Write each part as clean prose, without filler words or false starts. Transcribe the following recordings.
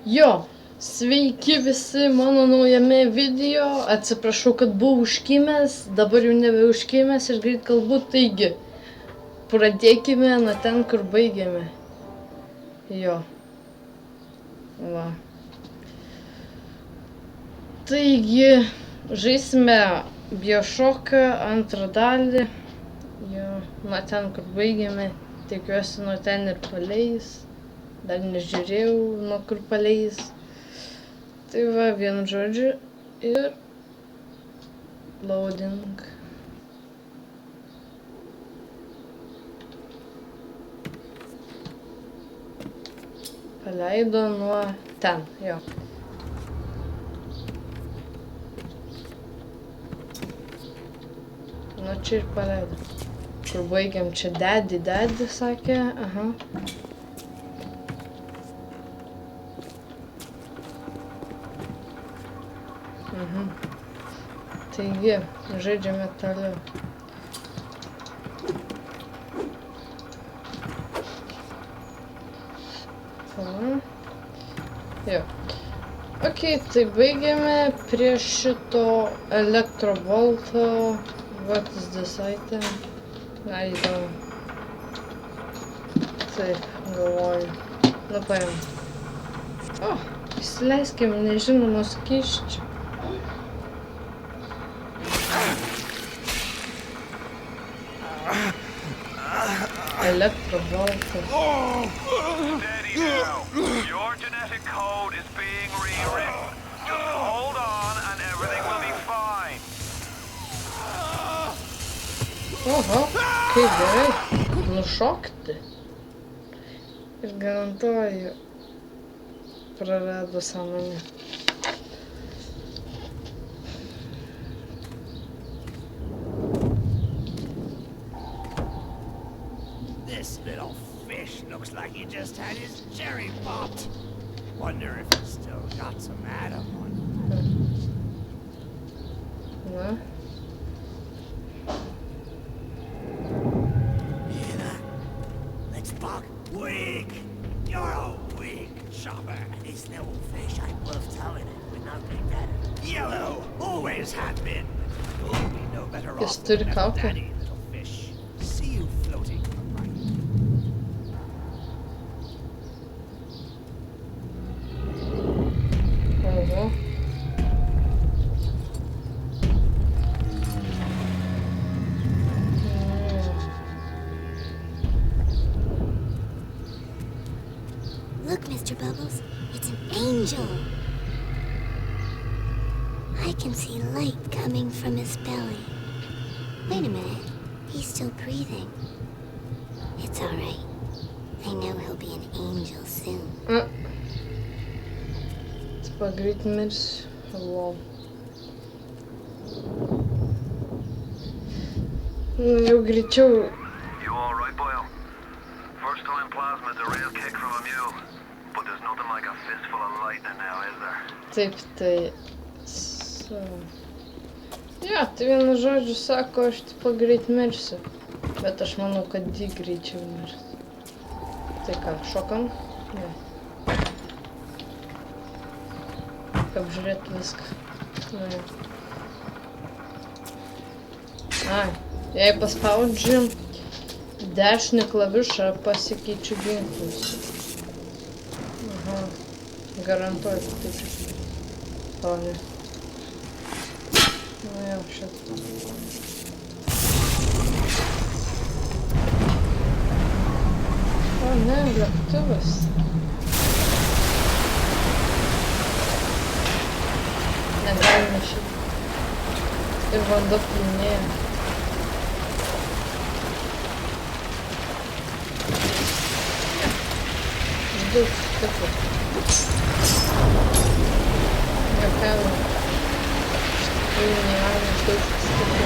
Jo, sveiki visi mano naujame video. Atsiprašau, kad buvau užkimęs, dabar jau nebeužkimęs ir greit kalbu, taigi pradėkime nuo ten, kur baigėme. Jo. Va. Taigi, žaisime BioShocką antrą dalį. Jo, nuo ten, kur baigėme. Tikiuosi, nuo ten ir paleis. Dar nežiūrėjau, nuo kur paleis. Tai va, vienu žodžiu. Ir loading. Paleido nuo ten, jo. Nu čia ir paleido. Kur baigiam, čia daddy sakė, aha. Taigi, žaidžiame toliau. Jo. Ok, tai baigėme prie šito elektrobolto. What is this item? I don't. Taip, galvoju. Nu, paėm. O, įsileiskim nežinomus skysčių. Elektroboltas. Steady now. Your genetic code is being rewritten. Just hold on and everything will be fine. Oho, kaip gerai. Nušokti. Ir garantuoju, prarado sąmonę. This little fish looks like he just had his cherry popped. Wonder if he's still got some Adam on him. No. Hear that? Let's bug. Weak. You're a weak chopper. This little fish ain't worth towing it with nothing better. Yellow always had been. You'll be no better Jis off turi than kaukę. daddy, little fish. See you floating on my Oho. Look, Mr. Bubbles, it's an angel. I can see light coming from his belly. Wait a minute, he's still breathing. It's all right. I know he'll be an angel soon. Greit mirs. Wow. Jau greičiau. You alright, Boyle? First time plasma's a real kick from a mule. But there's nothing like a fistful of lightning now, is there? Taip, tai... Ja, tai vienu žodžiu sako, aš tipo greit mirsiu. Bet aš manau, kad jį greičiau mirs. Tai ką, šokam? Ne. Apžiūrėti viską. Nu, jau. Ai, jei paspaudžiu dešinį klavišą, pasikeičiu ginklus. Aha, garantuoju, kad taip. O, ne. Nu, jau, šitą. O, ne, lėktuvas. Negalime šitą. Ir vanduo pilnėja. Daug stiprų. Jokiam. Iš tikrųjų negalime daug stiprų.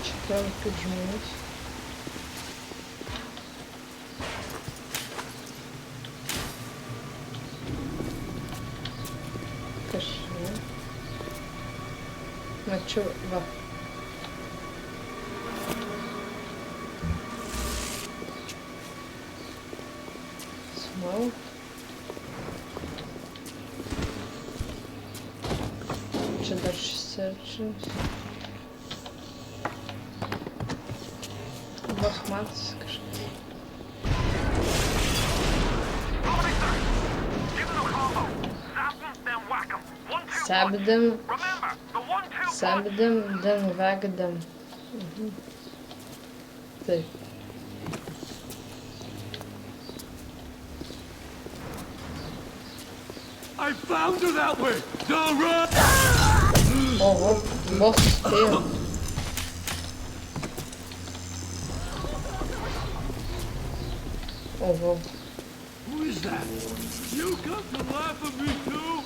Čia kaip žmogus. Kažkaip. Mačiau, va. Smoke. Čia dar šis serčius. Vos matas kažkas. Sabdam, then whack them. Taip. I found her that way! Don't run! Oho, vos spėjau. Oho. Who is that? You come to laugh at me too?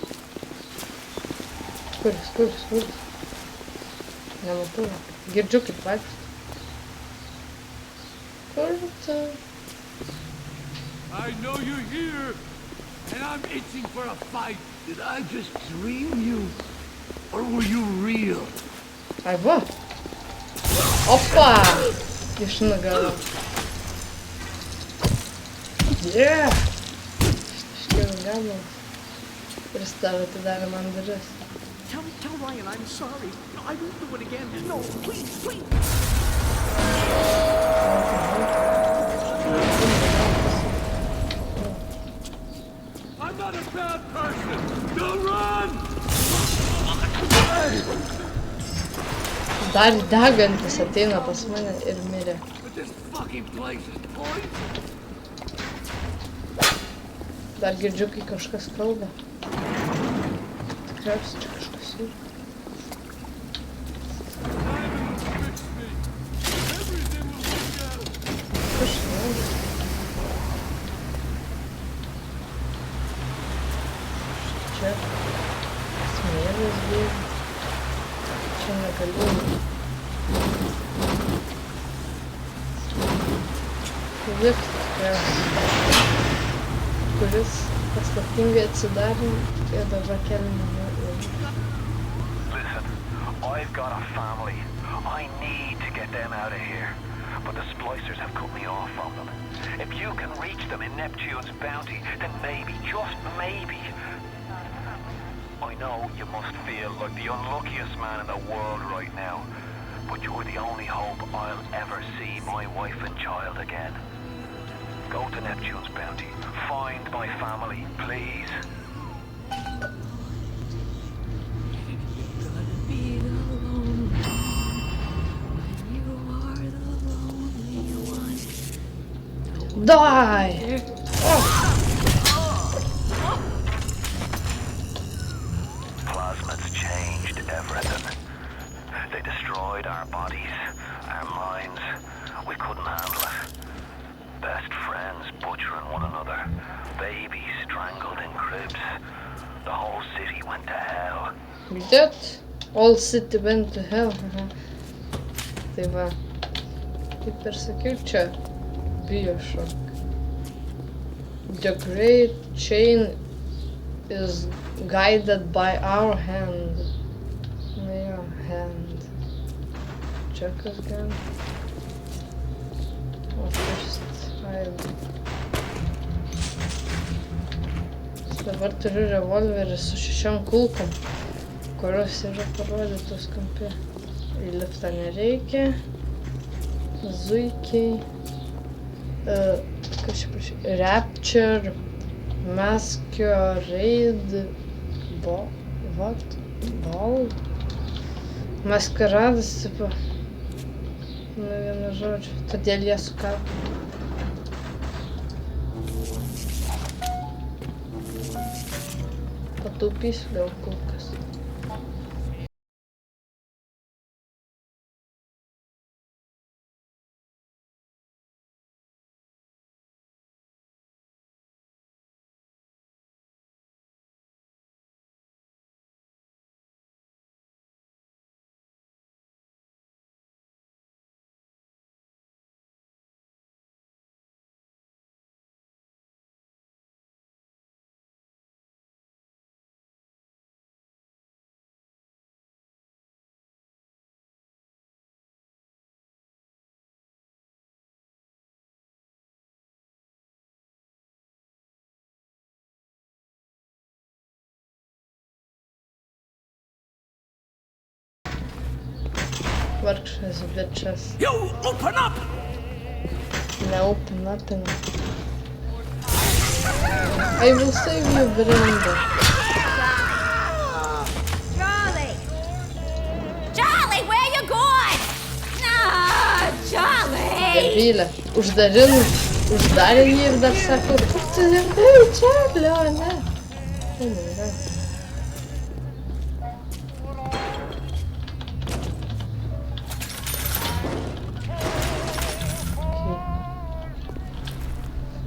Kuris. Nematau. Girdžiu kaip vaikšto. Kur tu? I know you're here, and I'm itching for a fight. Did I just dream you? Or were you real? Ai va. Opa! Iš nugarų. Yeah! Iškiau gabalas. Ir savo atidarė man duris. Tell Ryan I'm sorry. I won't do it again. No, please. I'm not a bad person. Don't run! Dar degantis ateina pas mane ir mirė. But this fucking place is poison. Dar girdžiu, kai kažkas kalba. Tikriausiai čia kažkas yra. Kas čia? Čia smėlis bėga. Čia negaliu. Lift tikriausiai. Kuris paslaptingai atsidarė ir dabar keliame. Listen, I've got a family. I need to get them out of here. But the splicers have cut me off from them. If you can reach them in Neptune's bounty, then maybe, just maybe. I know you must feel like the unluckiest man in the world right now. But you're the only hope I'll ever see my wife and child again. Go to Neptune's bounty. Find my family, please. Die! Plasmids changed everything. They destroyed our bodies, our minds. We couldn't handle it. Best friends butchering one another. Babies strangled in cribs. The whole city went to hell. Girdėjot? All city went to hell. Tai va. Kaip ir sakiau, čia Bioshock. The great chain is guided by our hand. Na jo, hand. Čia kas gan. O first hive. Dabar turiu revolverį su 6 kulkom, kurios yra parodytos kampe. Į liftą nereikia. Zuikiai. Kas čia prašau? Rapture. Masquerade. What? Ball? Maskaradas, tipo. Nu, vienu žodžiu. Todėl jie sukako. Pataupysiu gal kulkas. Vargšas bičas. You open up! Neopen nothing. I will save you, Brenda. Charlie! Charlie, where you going? No, Charlie! Debilė. Uždarė jį ir dar sako, kur tu dirbai, Čarli, o ne. Oh my god.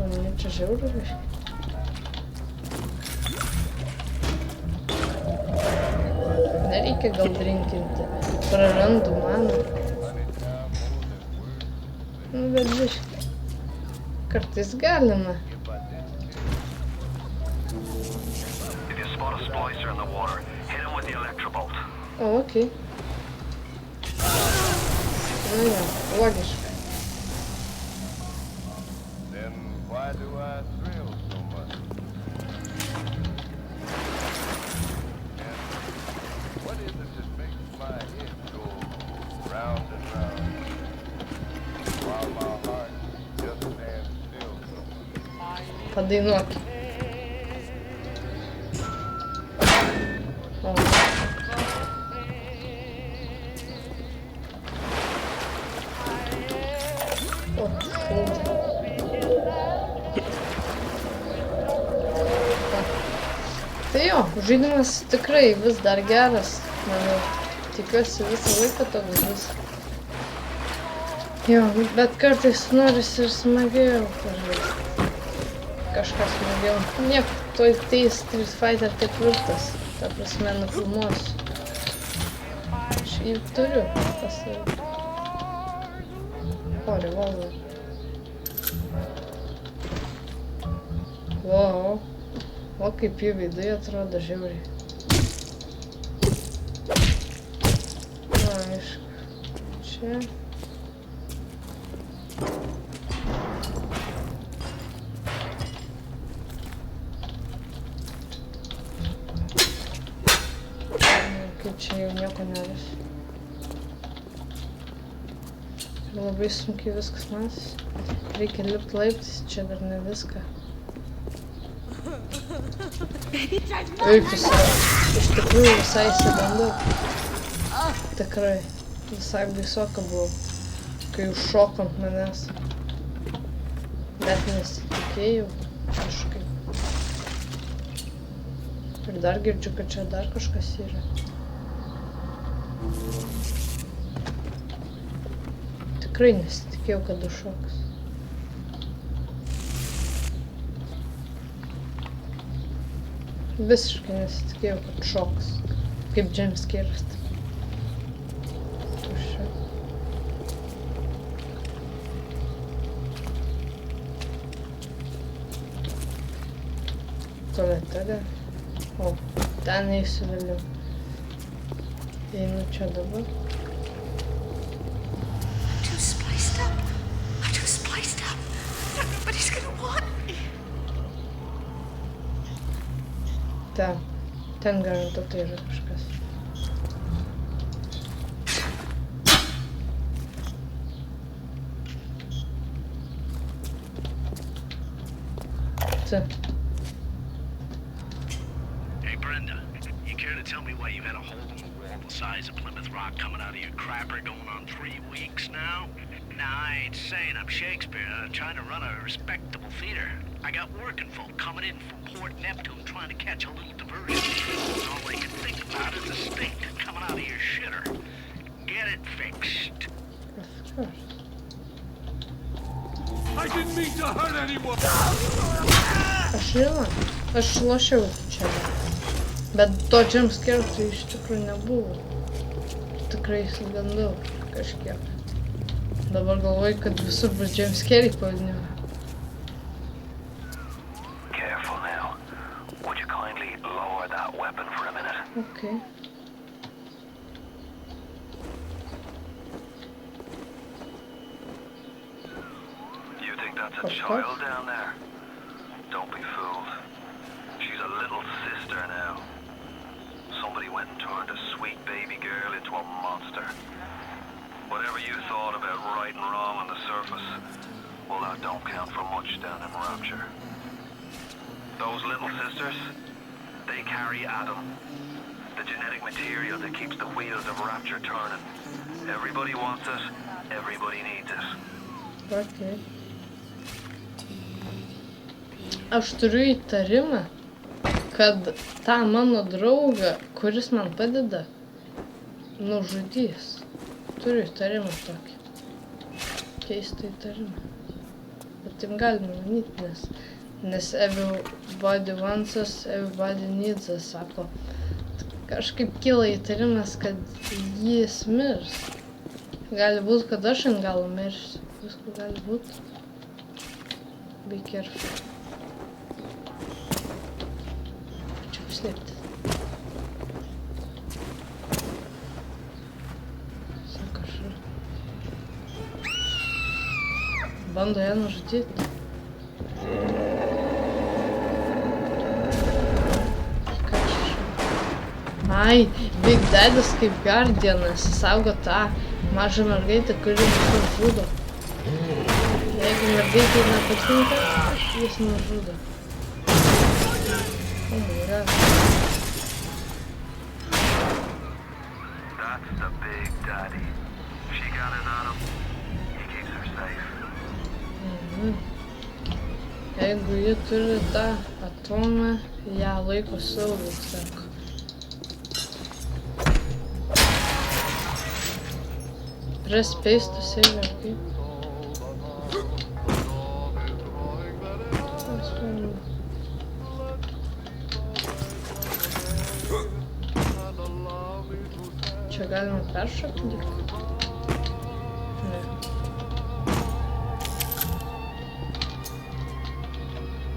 Mane čia žiauru biškį. Nereikia gal drinkinti. Prarandu maną. Nu, bet biškį. Kartais galima. If you spot a splicer in the water, hit him with the electrobolt. O, okei. Nu jo, logiška. Then why do I thrill so much? And what is it that makes my head go round and round while my heart just stands still so much? Padainuok. O. O, šūdė. Tai jo, žaidimas tikrai vis dar geras. Manau, tikiuosi visą laiką toks bus. Jo, bet kartais norisi ir smagiau pažaisti. Kažkas smagiau. Nieko, tuoj ateis Street Fighter 4. Ta prasme, nufilmuosiu. Aš jį turiu pas save. O, revolver. Wow. O, kaip jų veidai atrodo žiauriai. Na, aišku. Čia. Kaip čia jau nieko nerasi. Labai sunkiai viskas matas. Reikia lipti laiptais, čia dar ne viską. Taip, iš tikrųjų visai įsibandu. Tikrai, visai baisoka buvo, kai užšoko ant manęs. Bet nesitikėjau kažkaip. Ir dar girdžiu, kad čia dar kažkas yra. Tikrai nesitikėjau, kad užšoks. Visiškai nesitikėjau, kad šoks. Kaip jumpscare'as. Tuščia. Tualete gal? O, ten eisiu vėliau. Einu čia dabar. Ten garantuotai yra kažkas. Čia. Hey Brenda, you care to tell me why you've had a hole in the wall the size of Plymouth Rock coming out of your crapper going on 3 weeks now? Nah, I ain't saying I'm Shakespeare, trying to run a respectable theater. I got working folk coming in from Port Neptune trying to catch a little diversion. And all they can think about is the stink coming out of your shitter. Get it fixed. Of course. I didn't mean to hurt anyone! Aš žinau, aš lošiau čia. Bet to jumpscare tai iš tikrųjų nebuvo. Tikrai įsigandau kažkiek. Dabar galvoju, kad visur bus jumpscare'ai pavadinime. Careful now. Would you kindly lower that weapon for a minute? Okay. You think that's a Of child course. down there? Don't be fooled. She's a little sister now. Somebody went and turned a sweet baby girl into a monster. thought about right and wrong on the surface, well, that don't count for much down in Rapture. Those little sisters, they carry Adam, the genetic material that keeps the wheels of Rapture turning. Everybody wants it, everybody needs it. Okay. Aš turiu įtarimą, kad tą mano draugą, kuris man padeda, nužudys. Turiu įtarimą tokį. Keistą įtarimą. Bet taip galima manyti, nes everybody wants us, everybody needs us, sako. Kažkaip kyla įtarimas, kad jis mirs. Gali būt, kad aš ant galo mirsiu. Visko gali būt. Be careful. Čia paslėpti. Sako, aš. Bando ją nužudyti. Ai, Big Daddy's kaip Guardianas, saugo tą mažą mergaitę, kuri visus žudo. Jeigu mergaitė nepatinka, jis nužudo. Oh my god. That's the Big Daddy. She got it on him. He keeps her safe. Jeigu ji turi tą atomą, ją laiko saugų, sako. Press space to save her, okay? Čia galima peršokti lyg? Ne.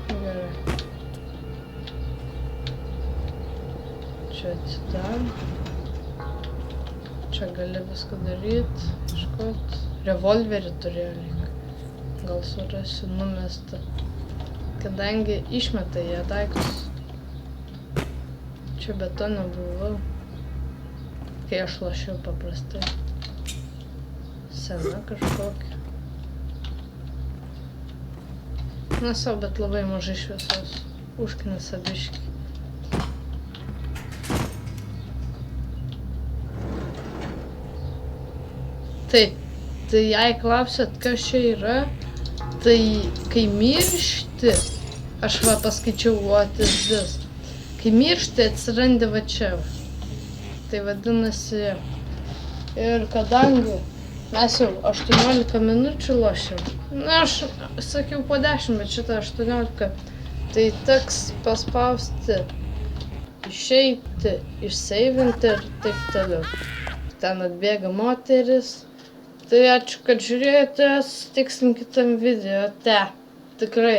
Gerai. Čia atsidaro. Čia gali viską daryti, iškot. Revolverį turėjo lyg. Gal surasiu numestą. Kadangi išmeta jie daiktus. Čia be to nebuvau. Kai aš lošiau paprastai. Sena kažkokia. Na savo, bet labai mažai šviesos. Užknisa biškį. Tai jei klausėt, kas čia yra, tai kai miršti, aš va paskaičiau what is this. Kai miršti atsirandi va čia. Tai vadinasi, ir kadangi mes jau 18 minučių lošiam, na aš sakiau po 10, bet šitą 18, tai teks paspausti, išeiti, išseivinti ir taip toliau. Ten atbėga moteris. Tai ačiū, kad žiūrėjote, sutiksim kitam video. Tikrai.